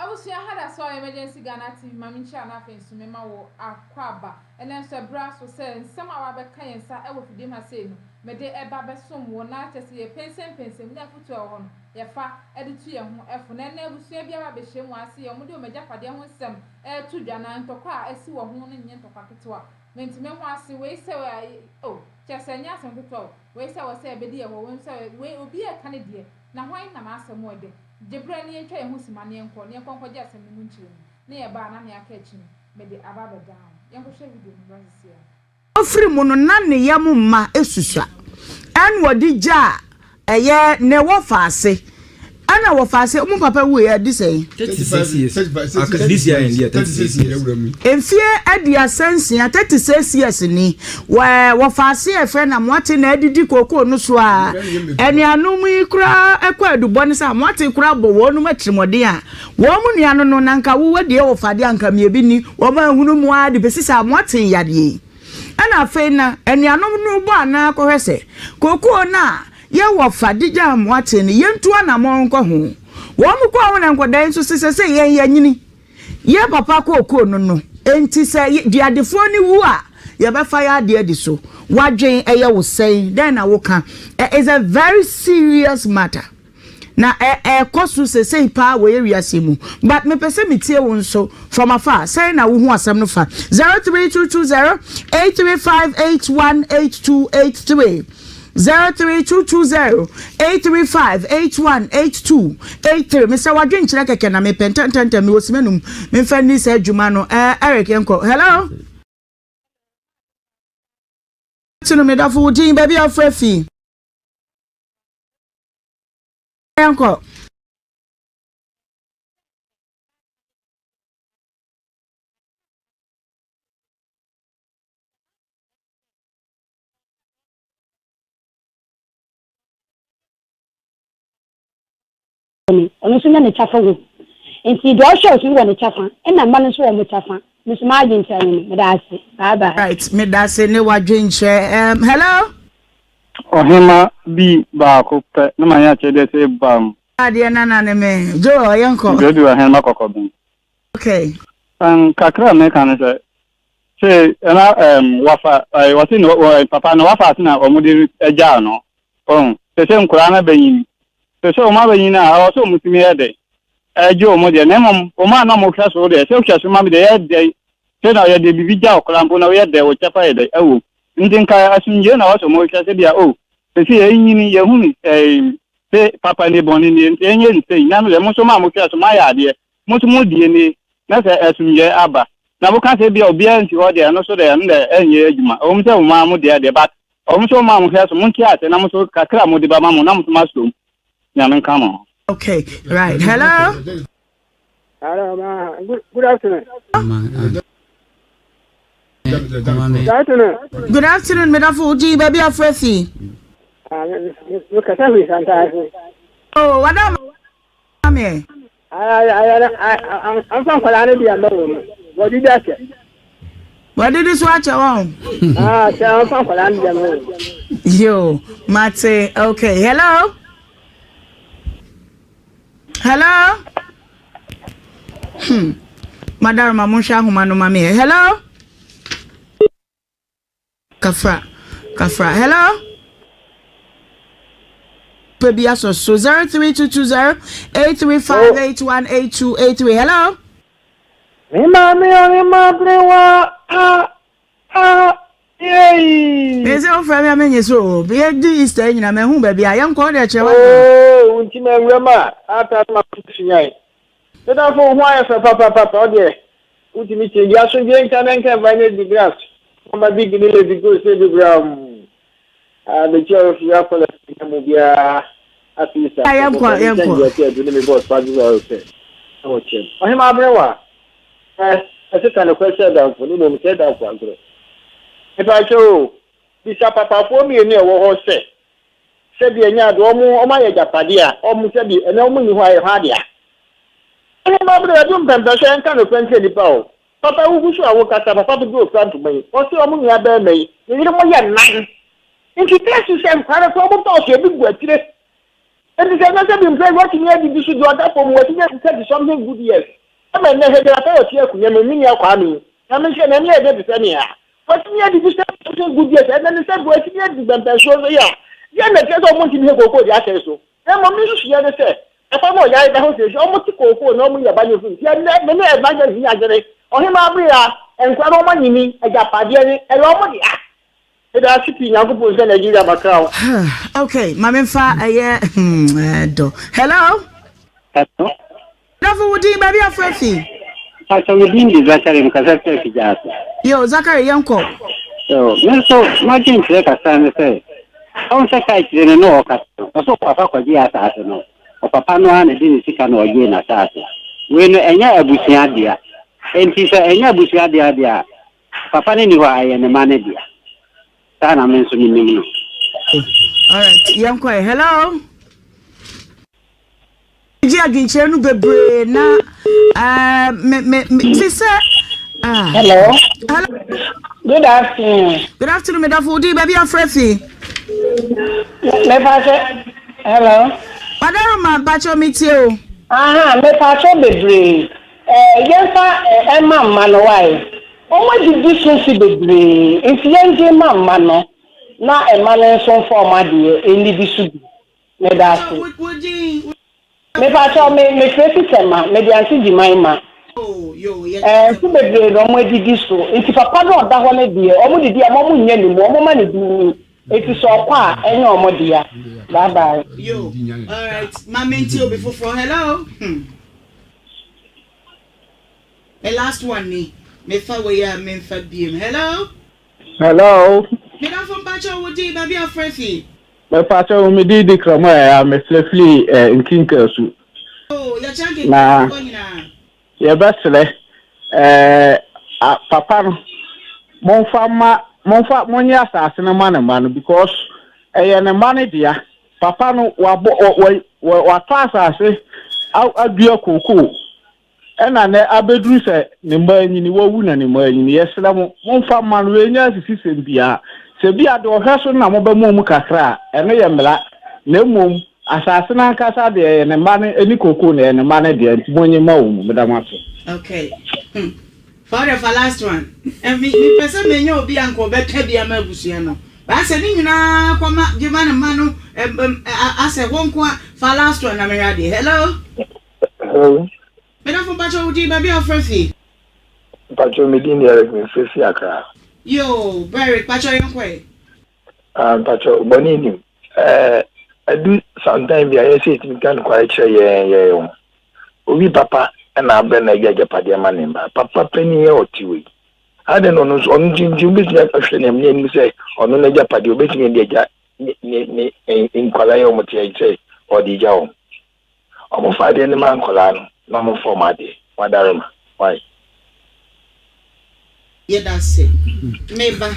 was here had a saw emergency Ghana TV, Mammy Chana face to Mema or Aquaba, and then Sir Brass was saying, some of our kind sat over for them as saying, Mede Eba some one night to see a pencil, never to a one, your fa, edit to your home, and never see a Bisham was see a Mudu Majapa, with some air to Jana and Toka, I see one in Yento Paketua. Meant to me was the way so oh, just a yas and people, way so I say a bedia or when so way will be a Canadian. Now why not master more day? Jebrani and Kay who's money and corn, your conquer just and the moon near Banana catching, maybe above down. Young Shave here. Ofri mono nane yamu ma esusua. En wodi ja eye ne wo faase. Ana wo faase omo papa we ya di say 36 years. This year in 36 years. Enfie adia sensia 36 years ni. Wo faase e fe na moate na adidi kokoo no so a. Ene anum yi kura ekwa adubo ne sa moate kura bo wo no matremode a. Wo mu nuano no nanka wo wadi e wo fade anka me bi ni. Wo ma hunu mu a de besisa moate yade. Ana fe na ene anum no bo ana ko hwese. Kokoo na ye wo fade jam moate ni yentu ana mo nko ho. Wo mu ko awon nkodan so sese ye yanyini. Ye papa kokoo no enti se di adefo ni wu a ye be fa ya de so. Wadwen eye wo sei then na wo ka. It is a very serious matter. Na kosu sese pa we wiase mu but me pese metie won so from afar say na wo hu asem no fa 03220-835-818283 03220-835-818283 Mr. Wadwen kire keke na me pententente me osimenum me fa ni se adwuma no Eric enko hello tinu me da fu din baby afrefi enko ono so na ne chafa wo enti do show so wo ne chafa e na mba no so wo mo chafa miss margin tani me da ase bye bye right me da se ne wadwen hello Ohemaa bi ba ko pe na ma ya chede se bam ade na ne me jo yenko do Ohemaa kokobin okay kakra me kan se na wafa wati no papa no wafa na omudi eja no se nkura na banyin se o ma banyin na o so mutimi ede ejo mo de na mom o ma na mo hwa so de se o hwa so ma me de ede se na ye de bibi ja okrampo na ye de o chapa ede ewo ndinka asunje na waso mo hwa se bia se ye nyini ye hunu se papa ne boni ni enye nse na me mo so ma mo hwa so ma ya de mo so mo die ni na se asunje aba na bo kan se bia obi anti ho de no so de nde enye adwuma o mo se o ma mo de but o mo so ma mo hwa so mo nti ate na mo so kakra mo de ba ma mo na mo so ma so nyamen kama. Okay, right. Hello. Hello, ma. Good afternoon. Good afternoon, Madam Fuji, baby Afrefi. Look at that. Oh, what am I? I'm from Colorado. What did that say? What did this watch on? I'm from Colorado. Yo, Mate. Okay, hello. Hello? Madam Mamusha Humano Mami. Hello? Kafra. Hello? Baby so 03220-835-818283. Hello? Yay! Is it for me? I mean, so be a D staying in a man who baby. I am called at your Rema after my pushing. So therefore, why for Papa, dear? Would you meet you? Yes, and can find the grass. I'm a big little because the ground. The chair of your I am quite young. Ohemaa brewa. I said kind of question down for you said that one. If I show this papa for me near what say. Said the nya do mo my japadia o mu said e na mu ni ho aye ha dia e ma bro do mpempe so en kan no kwente ni pa o papa wu so awo kasa papa do front me o se o mu ni aba me ni mo ye nan nti test sem kwara so mo to so bi gu atire And the second time, play what you need to do that for what you need to say something good, yes. I mean, I had a pair of here, Mini Kwame. I mentioned any other Sania. What you need to say something good, yes, and then the same what you need to show the year. Then the case of wanting to go for the answer. Then, Mamma, she had said, if I'm not the house, almost to go for no more about your food. You have many advantages here. Ohemaa and Kwame Nini, I got Padiani, and Romani. Okay, Mamma, hello. Hello. Never would you, baby, a friend. I saw you being Zachary because I said it. Yo, Zachary, young cop. So, my team take a stand say, I don't say I didn't know, also Papa could be assassin, or Papa no one didn't see an organ assassin. When a year busiadia, and he said, a year busiadia, Papa knew I am a manager. Sana mentioning me. All right, young boy, hello. Jagin bebre na Hello. Good afternoon. Good afternoon, Madam Fudi, baby and Frefi. Hello. Madam ma bacho meet you. Me pacho bebre. Yenfa Emma Manowai. Omo did this see bebre. If yenje mano na Emma son forma die eni bisubi. Me da se. Me pacho me face tema me di anti di maima. Oh yo yes. Fu bebre no mo didi so. Nti papa no da ho ne die. Omo didi omo nya ni mo omo ma ne di. Eti so kwa enye omo dia. Bye bye. Yo. All right. Mama ntio before for hello. The last one ni. Me fa we ya me fa biem. Hello. Hello. Me da from Pacho Wodi baby afrefi. Me Pacho me di kramo ya me flefli nkinkasu. Oh, ya change na. Ya basle papa no monfa monya asase na man because ne man dia papa no wa asase adua koko ena ne abedru se ne manyini wawu na ne manyini yesela monfa man we nya sisi bia se bia de ohweso na mo ba mu kakra ene ye mla na mom asase na nkasa de ne man eni koko na ne man de ntimonye ma wo mu damaso. Okay. For the last one. And me person me nyo obi anko beka bia ma abusua no. Ba se ni nyina kwama jema na manu ase wonko for last one na me rade. Hello. Hello. Me da from Pacho Udi baby afrefi. Pacho me di ni me fefi aka. Yo, Barry Pacho yonkwe. Pacho bonini. I do sometimes I say it can quite say obi papa na abẹ na eja japade manemba papa penny e otiwe ade no no onu jinjin bi ya ahwe na me ni say onu na japade obetimi de eja ni inkwala ye omo tie say odi ja o omo fa de ni man kola no na mo forma de wadarema why yeah that's it meba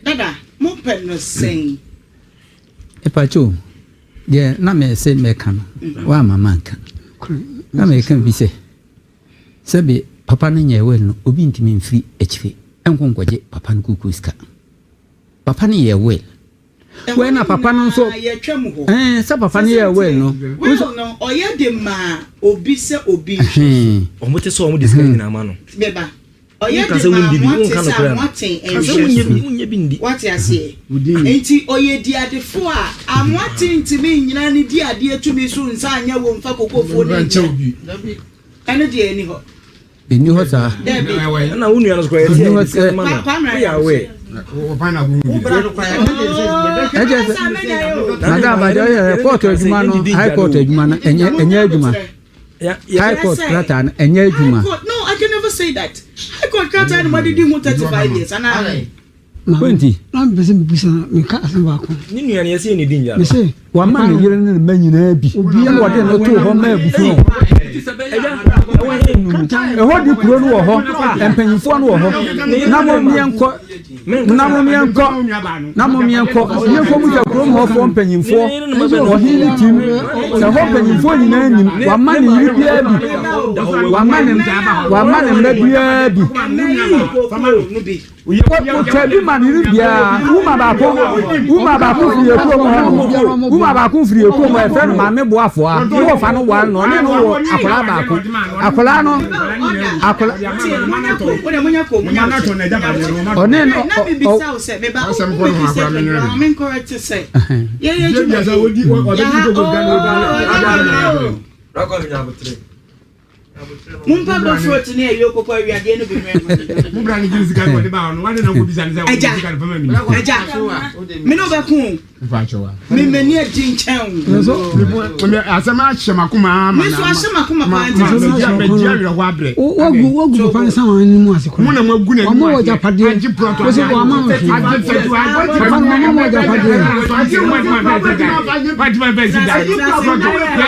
dada mo pen no sen Pacho yeah na me say me kan wa mama kan na me kan bi say Sabi papa na nye well no obi ntimi mfiri echife enkonkwaje papa no kukuska papa na ye well we na papa no so sa papa na ye well no well no oye de ma obi se obi omote so omo discuss na ma no beba oye de ma wate bindi wate ase enti oye di adefo a amwate ntimi nyina ne di ade atumi so nsa anya wo mfa kokofo ne ene di eni ho Beni hosa. Na unu yana square. Ya we. Madam court ejuma no high court ejuma na enye ejuma. High court platan enye ejuma. No, I can never say that. High court platan anybody did 35 years and I 20. Na mbese mbisa mika asamba ko. Ni nua na yesi ni dinja. Me say wa ma ne yere ne ma nyina bi. Obi ya wode no to ho ma abufu. ɛhɔ di kuro no wɔ hɔ mpanyinfoɔ no wɔ hɔ na mo miɛnkɔ mu sɛ kuro mu hɔfoɔ mpanyinfoɔ ɔhe ne tim sɛ hɔ mpanyinfoɔ nyinaa nim wama ne yiri biara bi wama ne mma biara bi wotwa bi ma ne yiri biara wuma baako firi ekuo mu hɔ wuma baako firi ekuo mu ɛfɛ no maame boafoɔ a ne wɔfa no ware no ɔne no wɔ akwadaa baako akwadaa no ɔne no Mumpa do fruit ni eyo koko awiade no bi Mubra ni jinsi kan ko de ba no wane na ko bisa ni se ko kan fama mi. Eja. Me no be kun. Fa chowa. Me mani agin chen. Me asema ahema kuma ma. Me so ahema kuma pa Me dia wi ho abre. Wogu pa nsa wan ni mu ase ko. Mu na magu na ni. Omo wo japade. Aji pronto. Wo se wo ama wo. Aji mo japade. Aji ma be si da. Ya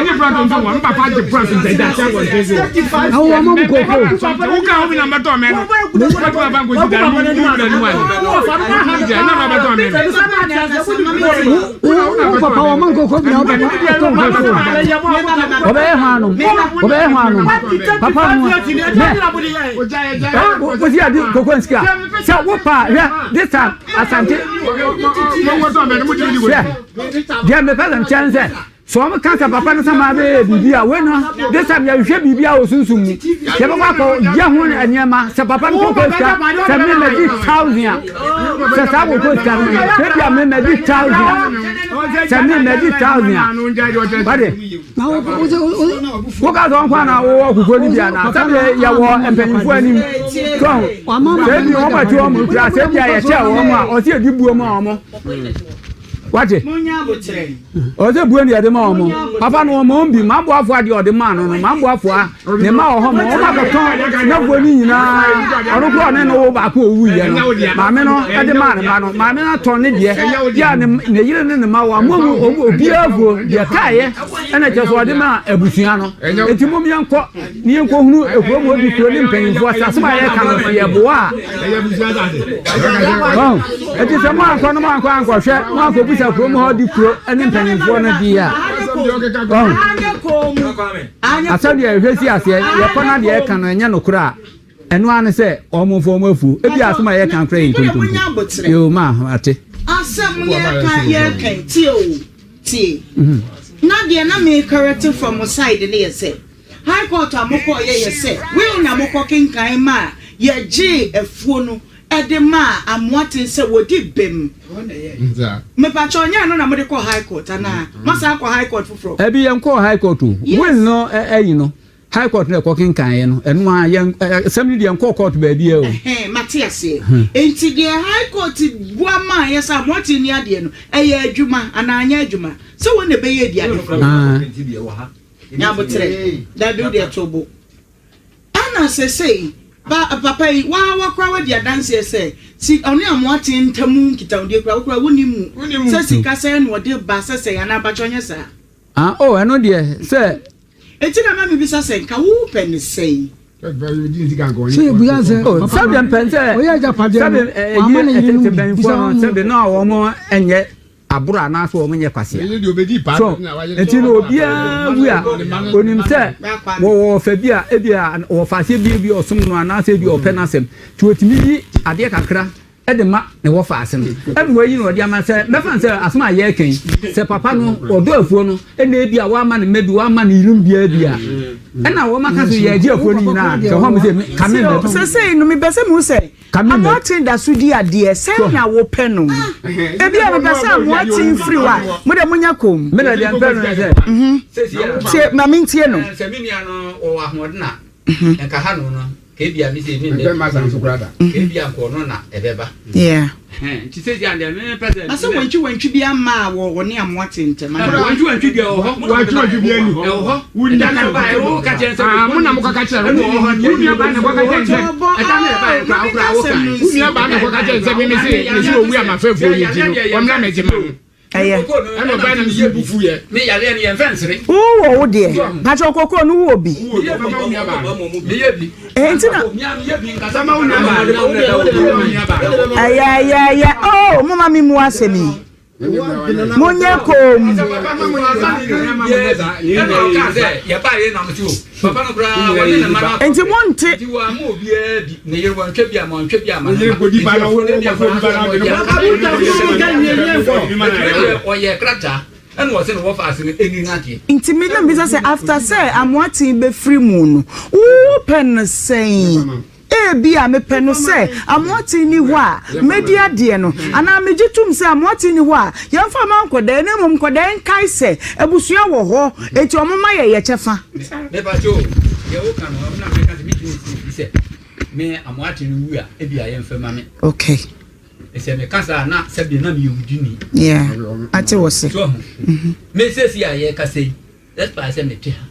ni pronto nso wo papa aji pronto da cha wo tese. Awo ama mo koko. Uka ho bi na mbato me no. What wa bango si da mu na ni wa. Na ma bato me. Papa wa man koko bi na obe hanu papa no wo si adi koko nsika sa wo pa this time asante dia me pesa chance so am kanka papa no sama be bibia we no this time ya hwe bibia o sunsun mu ye ba ko ya ho anyama se papa no ko ska se me me di 1000 se sa wo ko ska se bia me me di 1000 se me me di 1000 bade na wo ka don kwa na wo kuko ni bia na se ya wo empanyifo anim so se bi wo ba ti o mu kra se bia ye che wo mu a o se di buo mu a mo Wati? Oze bueni ya dema omo. Papa no omo mbi mambo afọ ade ode ma no mambo afọ ne ma oho mo ma ko ton na buoni nyina orukọ ne no ba ko owu ye no maame no ade ma ne ba no maame na ton ne de ya ne yire ne ma wa mo obi avuo de kae ena je so ode ma abusua no enti mo mi enko ni enko hunu ekuro mo bi kuro ni mpanyimfo asase ma ye ka no ye boa enti se mo anko no mo anko hwe mo anko bisa kuro mo di kuro ene mpanyimfo no di ya asabi ya hwesi ase ye kona de ye ka no enya no kura eno ane se omofo mo afu ebi asoma ye kan kura ntontom yo ma ate asem ye kan tie na de na me correct from side ne ye se high court amoko ye se we na amoko kinkan ma ye ji efuo no edema amwatin se wodi bem me pa chonya no na mo de ko high court ana masa ko high court fufro ebi yen ko high court we no eyi no high court na ko kinkan ye no eno a yen samni de yen ko court ba bia o Matias enti de high court bua ma ye sa amwatin ni ade no eye adwuma ana anya adwuma se won na be ye di ade nya botre da do de tobo ana se papa wa kwa wa dia dance say si oni amwati ntamu nkitaunde kwa kwa wonimu say sika say no de ba say ana ba chonye sa eno de say eti na ma mi bisa say nka wo pen say se buya se sabe pense oya japade wa ma ne yiri bisa sabe no wo mo enye abura na so wo nye kwase so eti no obia wua onim se wo fa bia ebia wo fa se bia osum no ana se bia openasem ti otimi yi ade kakra ede ma ne wo fa asem ebe wo yi no ode ama se me fan se asoma ye kan se papa no odo afuo no ene ebia wa ma ne medu wa ma ne yirum bia ena wo maka so ye agi afuo ni nyina se ho me se kamen se no me bese mu se amwatin da so di ade se na wo pe no ebia me bese amwatin free wa mo de munya kom me de pe no se ma mintie no se minia no o ahmodna enka ha no no kebia mi se mi be ma san sukrada kebia ko no na ebeba ti se dia de me pese asa wantwi bia ma wo ne amwatin ntem wantwi bia o ho wantwi bia ni ho wunda na ba o ka chen se mo na mo ka chen wo wuni ba na ko ka chen se eta me ba kra wo ka wuni ba na ko ka chen se mi se owu ama fefu ni ji no wo mra me ji ma Eye. Ana ba na me bufu ye. Me yale ne yemfensere. Wo de. Ba cho kokoro no wo bi. Me ye bi. Entina. Me bi nkasa ma unya ba. Aya. Oh, mama mi mu asemi. Monye kom. Enti monte. Inti me na bisa say after say I'm watching be free moon. Open saying bi a me pɛ no sɛ amoti ni ho a media de no ana me gitum sɛ amoti ni ho a yɛmfa ma nkoda na mom nkoda nkai sɛ abusua wɔ hɔ eti omoma yɛ kyɛfa me ba jo ye wo kan no na me ka se meeting sɛ me amoti ni wu a bi a yɛmfa ma me okay ese me kasa na sɛ bi na me yudini yeah ate wo se me sɛ si a yɛ ka sɛ let's pass me te ha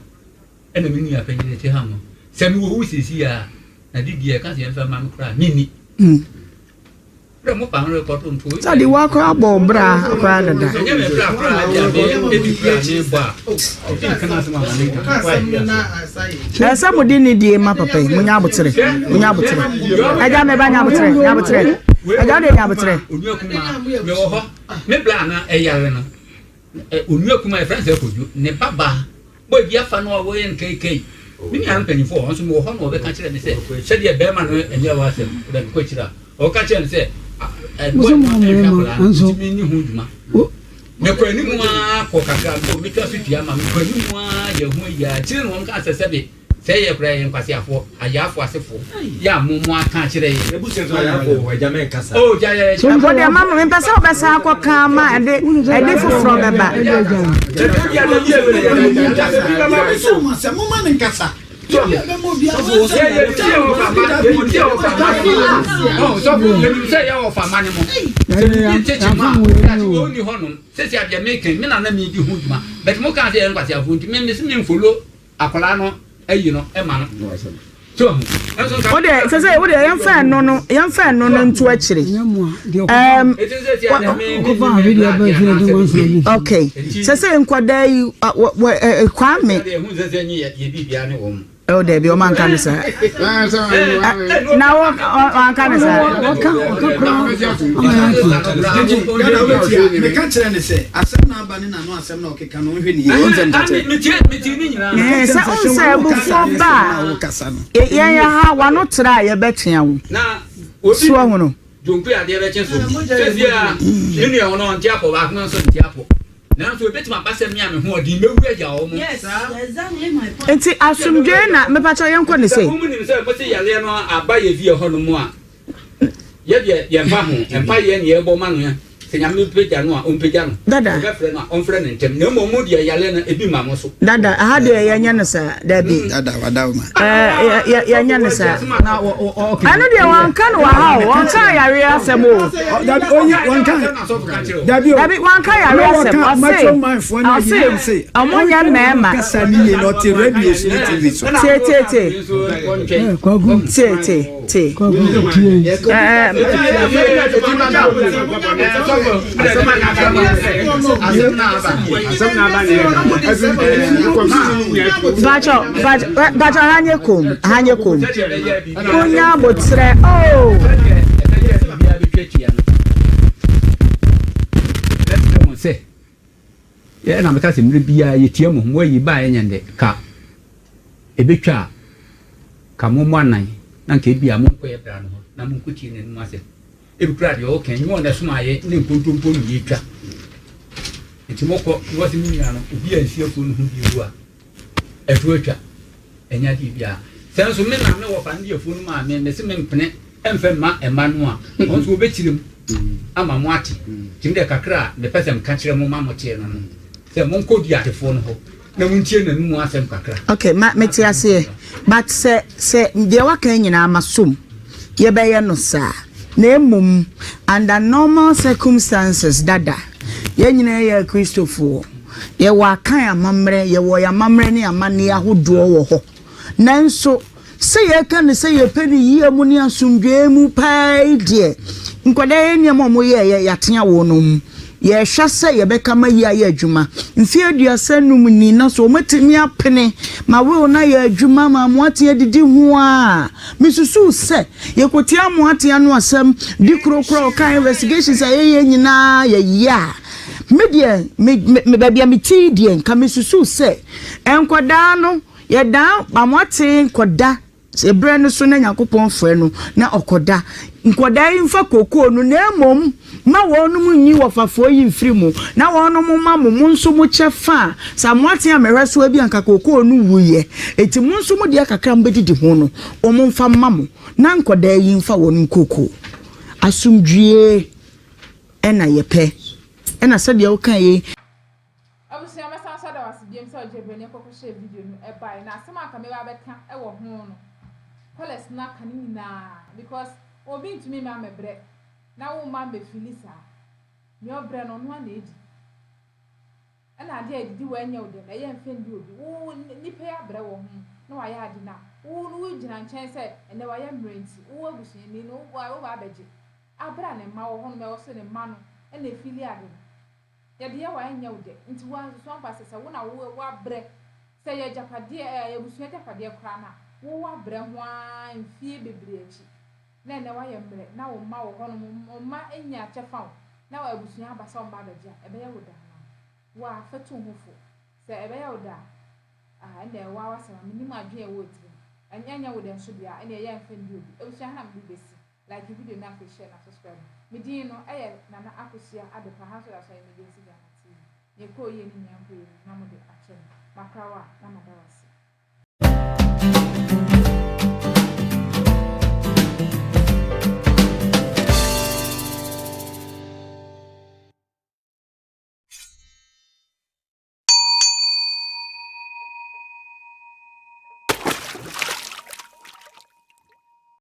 ɛna me ni apanyi te ha mo sɛ me wo sisi a na didi e kan se enfa ma mkra nini bra mo pa nre ko to nto so di wa ko abo bra akra dada enye me bra dia be ebi bra ni ba o tin kana se ma na sa mo di ni die ma papa mo nya abotere aja me ba nya abotere aja de nya abotere onu akuma me wo ho me bra na e yare no onu akuma e friends e koju ne baba bo dia fa no wo yen kk mini am penny for onso mo ho no be ka kire me say she de be ma no enye wa asem be ko kira o ka kire me say onso mini hu duma me ko ni mu a ko kakra ko me twa fitua ma me ko ni mu a ye hu ya kire no ka asese be say ye kra ye nkwase afo ayafo asefo ya mo aka kire ye ebusen so ayafo wa jame kasa oh ja so for the mama me pese obesa akwa ma ede foforo beba ayi no e ma no so o de say o de yemfa no ntu akire okay say nkwada yi kwame oh there be o man kan say na o kan say me kan kire ne say asem na aba ne na no asem na okeka no hwe ni me ni nyina say on say bu fo ba ye ha wa no tra ye betia wo na obi ho no jonku ade be chenso sesi a ni ne ono ntia ko ba no so ntia ko na so betima basem ya me ho odi mewu aja wo mo yes exactly my point enti asumdwe na me pacho yenko ne say mo ni say mo se yale no aba ye vie ho no mo a ye fa ho empa ye ne ye bo ma no ya senya me peja no a on peja no dada ga frɛ no on frɛ ne ntem na mo mo dia yale na ebi ma mo so dada aha de ye nya ne sa dabi dada wada ma ye nya ne sa na okay anu de wan kan wa ha won kan yare asem o dabi onye wan kan dabi wan kan yare asem o say amonya mema kasa ni no te radio so TV so te bacho hanye kom kunya botre oh se ye na meka se mre bia ye tie mo mo yi ba ye nyende ka ebetwa ka mo mo anan na nke bia mo ko ye bra no na mo ko tie ne no ase ebikra de o kan nyo na suma ye ne nkontompo no ye twa enti mo ko wo se mi nya no obi ansi afo no hu bi wu a efu atwa enya di bia senso me na me wo fa ndi afo no ma me se me mpene emfe ma ema no a onso obetirim ama mo ati timde kakra me pesem ka kire mo ma mo tie no no se mo nko di atefo no ho na mo ntie na mu asem kakra okay ma meti ase but se de wa kan nyina masom ye be ye no sa na emum under normal circumstances dada ye nyina ye Christopher ye wa kan amamre ye wo ya mamre ne amane ahodo wo ho nanso se ye kan se ye pedi yi mu ne asumdwe mu pai de nkwada ye ne mo ye yatea wo no ye hwa se ye beka ma yi aye adwuma mfie aduasa num ni na so matimi apene ma we na ye adwuma ma moate adidi ho a misusu se ye kotia moate anu asem di krokro kan investigations aye nyina ye ya media me babia meti die nka misusu se enkoda no ye dan ba moate nkoda se bre no so na yakopon frɛ no na okoda nkoda imfa kokoo no na emom ma wonum nyi wofafo yi mfiri mu na wonum ma mo nso mo chefa sa moate amehwe so abi anka kokoo no wuye eti mo nso mo de akakra mbedidi ho no omo mfa mamo na nkoda yi mfa wonum kokoo asumdwie ena yepe ena sɛ deɛ woka yi abusia mesa so da wasibiem sɛ ojebrene kokko share video no e bai na asɛm aka me ba bɛka e wo ho no koles na kan nyina because obi ntumi ma mebre na wo ma me filisa me obre no no na edi ana ade edidi wa nya wo de na ye mfendi obi wo nipa ya bre wo ho na wa ya ade na wo no gyina nkyɛn sɛ ene wa ya mrenti wo abusia ni no wo ba beje abra ne ma wo ho no me wo se ne ma no ene fili ade ya de ya wa nya wo de nti wa so ampa sɛ wo na wo abre sɛ ye japade ye busua japade kra na wo wa bre ho a mfie bebre achi na ene wa ye mre na wo ma wo ho no ma enya chefa na wa busua abasa wo ba beje ebe ye wo da na wa fetu ho fo sɛ ebe ye wo da ene wa wasama minim adwe wo ti anya wo de nso bia ene ye mfa ndi obi ebusua na mbi besi like video na fa share na subscribe medin no eye na na akosia adepa ha so aso me besi ga na ti ye ko ye ni nyampo ye na mo de ache makrawa na madawase